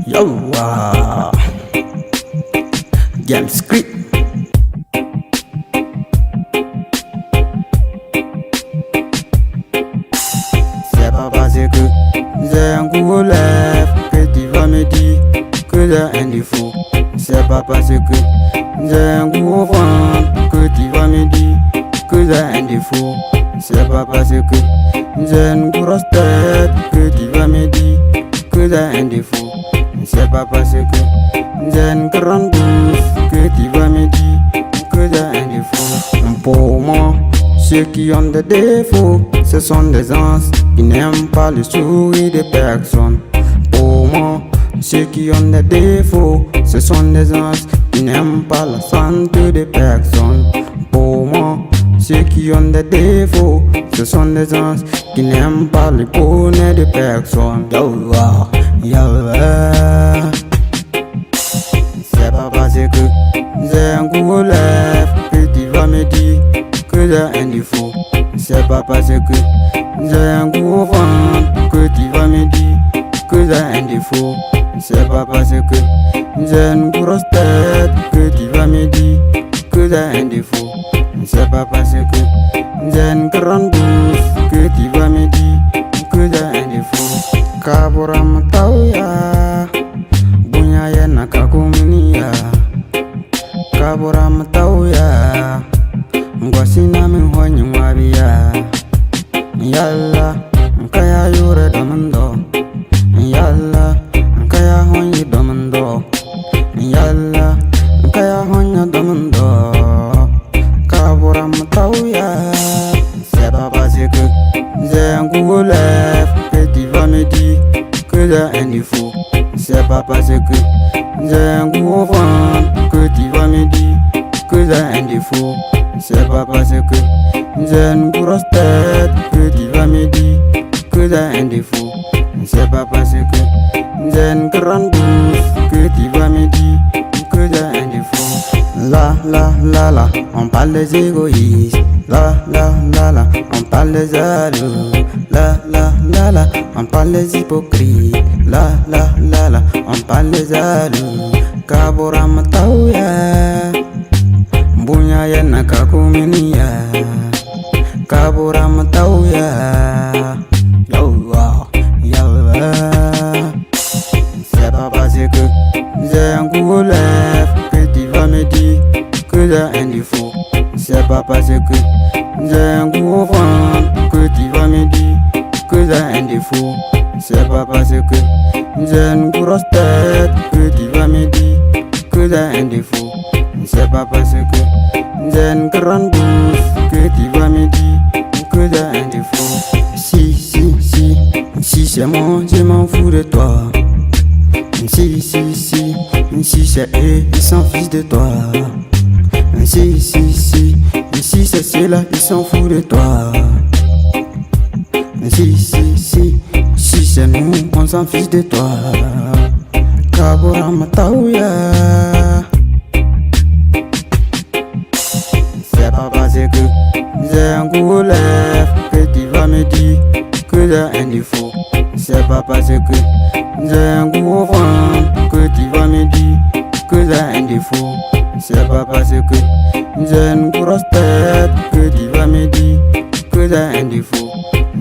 Yawa Game Script. C'est pas parce que j'ai un gros lèvre que tu vas me dire que j'ai un défaut. C'est pas parce que j'ai un gros ventre que tu vas me dire que j'ai un défaut. C'est pas parce que j'ai une grosse tête que tu vas me dire que j'ai un défaut. C'est pas parce que j'ai une grande bouche que tu vas me dire que j'ai un défaut. Pour moi, ceux qui ont des défauts, ce sont des gens qui n'aiment pas le sourire des personnes. Pour moi, ceux qui ont des défauts, ce sont des gens qui n'aiment pas la santé des personnes. Pour moi, ceux qui ont des défauts, ce sont des gens qui n'aiment pas le bonheur des personnes. C'est pas parce que j'ai un gros lèvre que tu vas me dire que j'ai un défaut. C'est pas parce que j'ai un gros ventre que tu vas me dire que j'ai un défaut. C'est pas parce que j'ai une grosse tête que tu vas me dire que j'ai un défaut. C'est pas parce que j'ai une grande bouche que tu vas me dire que j'ai un défaut. Kaboram tauya bunya yana kakumnia. Kaboram tauya ngwasina min honyi mwabiya. Yalla nkaya yure domando. Yalla nkaya honyi domando. Yalla nkaya honya domando. Kaboram tauya. C'est pas parce que j'ai un gros lèvre que tu vas me dire que j'ai un défaut. C'est pas parce que j'ai un gros ventre que tu vas me dire que j'ai un défaut. C'est pas parce que j'ai une grosse tête que tu vas me dire que j'ai un défaut. C'est pas parce que j'ai une grande bouche que tu vas me dire que j'ai un défaut. La, on parle des égoïstes. La, on parle des jaloux. La, on parle des hypocrites. La, on parle des jaloux. Kaboram tauya bunya yana kakumenia. Kaboram tauya. C'est pas parce que j'ai un gros lèvre que tu vas me dire que j'ai un défaut. C'est pas parce que j'ai un gros ventre que tu vas me dire que j'ai un défaut. C'est pas parce que j'ai une grosse tête que tu vas me dire que j'ai un défaut. C'est pas parce que j'ai une grande bouche que tu vas me dire que j'ai un défaut. Si c'est moi, je m'en fous de toi. Si c'est eux, ils s'en fichent de toi. Si c'est ceux-là, ils s'en foutent de toi. Si c'est nous, on s'en fiche de toi. Kaboram tauya. C'est pas parce que j'ai un gros lèvre que tu vas me dire que j'ai un défaut. C'est pas parce que j'ai un gros ventre que tu vas me dire que j'ai un défaut. C'est pas parce que j'ai une grosse tête que tu vas me dire que j'ai un défaut.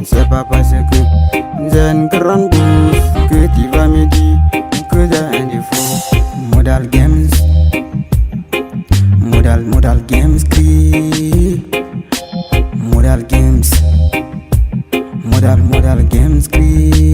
C'est pas parce que j'ai une grande bouche que tu vas me dire que j'ai un défaut. Modal Games Script. Modal Games Script.